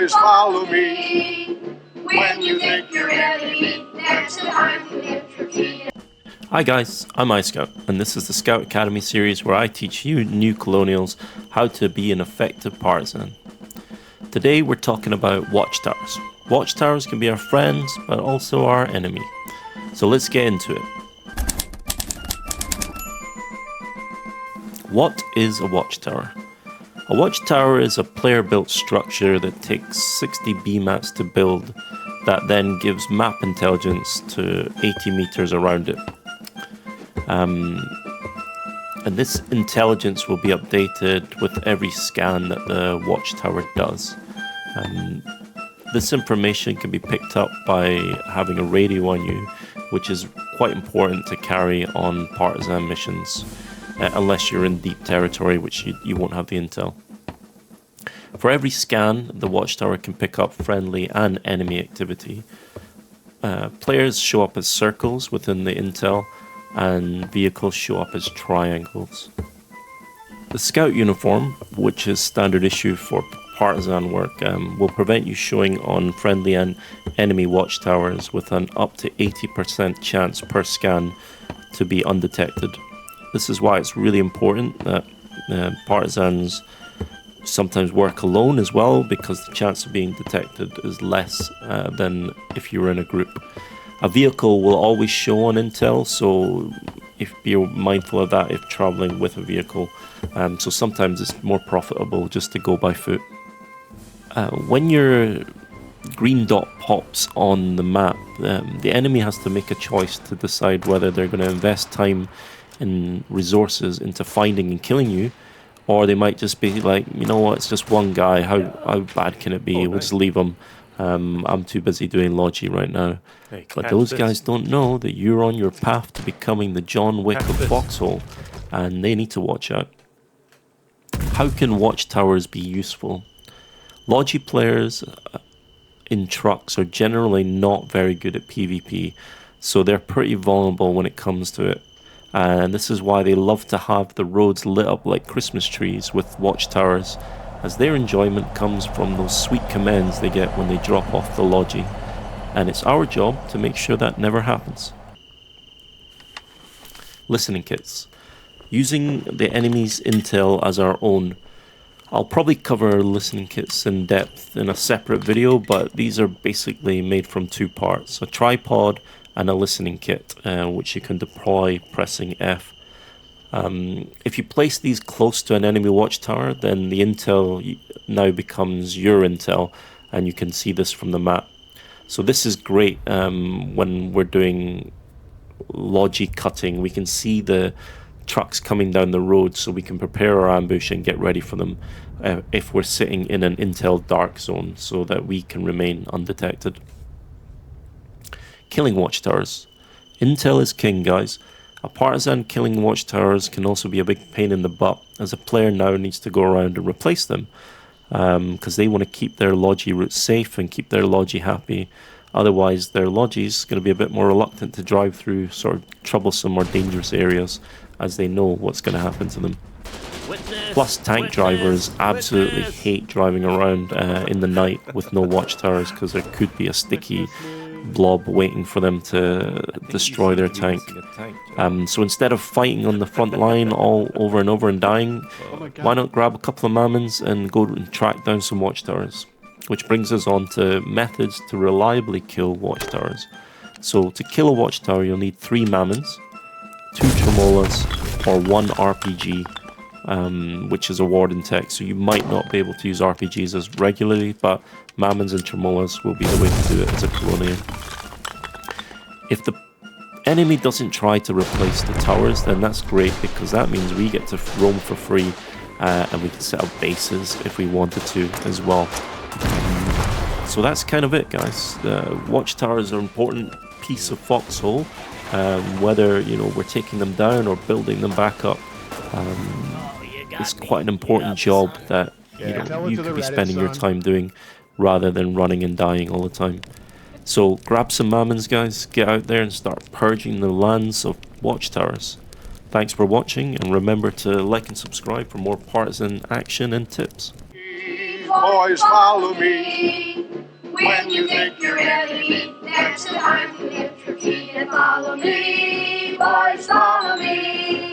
boys, follow me. When you think you're enemy, that's the time to lift your feet. Hi guys, I'm iScout, and this is the Scout Academy series where I teach you new Colonials how to be an effective partisan. Today we're talking about watchtowers. Watchtowers can be our friends, but also our enemy. So let's get into it. What is a watchtower? A watchtower is a player-built structure that takes 60 BMATs to build, that then gives map intelligence to 80 meters around it. And this intelligence will be updated with every scan that the watchtower does. This information can be picked up by having a radio on you, which is quite important to carry on partisan missions, unless you're in deep territory, which you won't have the intel. For every scan, the watchtower can pick up friendly and enemy activity. Players show up as circles within the intel, and vehicles show up as triangles. The scout uniform, which is standard issue for partisan work, will prevent you showing on friendly and enemy watchtowers with an up to 80% chance per scan to be undetected. This is why it's really important that partisans sometimes work alone as well, because the chance of being detected is less than if you're in a group. A vehicle will always show on intel, so if you're mindful of that if traveling with a vehicle. So sometimes it's more profitable just to go by foot. When your green dot pops on the map, the enemy has to make a choice to decide whether they're going to invest time and resources into finding and killing you, or they might just be like, you know what, it's just one guy, how bad can it be? We'll just leave him. I'm too busy doing logi right now. But those guys don't know that you're on your path to becoming the John Wick of Foxhole, and they need to watch out. How can watchtowers be useful? Logi players in trucks are generally not very good at PvP, so they're pretty vulnerable when it comes to it. And this is why they love to have the roads lit up like Christmas trees with watchtowers, as their enjoyment comes from those sweet commands they get when they drop off the logi. And it's our job to make sure that never happens. Listening kits. Using the enemy's intel as our own. I'll probably cover listening kits in depth in a separate video, but these are basically made from two parts: a tripod and a listening kit, which you can deploy pressing F. If you place these close to an enemy watchtower, then the intel now becomes your intel, and you can see this from the map. So this is great when we're doing logi cutting. We can see the trucks coming down the road, so we can prepare our ambush and get ready for them if we're sitting in an intel dark zone, so that we can remain undetected. Killing watchtowers. Intel is king, guys. A partisan killing watchtowers can also be a big pain in the butt, as a player now needs to go around and replace them, because they want to keep their logi routes safe and keep their logi happy. Otherwise their logi's going to be a bit more reluctant to drive through sort of troublesome or dangerous areas, as they know what's going to happen to them. Plus, tank drivers absolutely hate driving around in the night with no watchtowers, because there could be a sticky blob waiting for them to destroy their tank. So instead of fighting on the front line all over and over and dying, why not grab a couple of mammons and go and track down some watchtowers? Which brings us on to methods to reliably kill watchtowers. So to kill a watchtower, you'll need 3 mammons, 2 tremolas, or 1 RPG, which is a warden tech. So you might not be able to use RPGs as regularly, but mammons and tremolas will be the way to do it as a colonial. If the enemy doesn't try to replace the towers, then that's great, because that means we get to roam for free, and we can set up bases if we wanted to as well. So that's kind of it, guys. Watchtowers are an important piece of Foxhole, whether we're taking them down or building them back up. It's quite an important job that you could be spending your time doing, rather than running and dying all the time. So grab some mammons, guys, get out there and start purging the lands of watchtowers. Thanks for watching, and remember to like and subscribe for more partisan action and tips. boys, follow me. When you think you're enemy, that's the time to get your feet and follow me. Boys, follow me.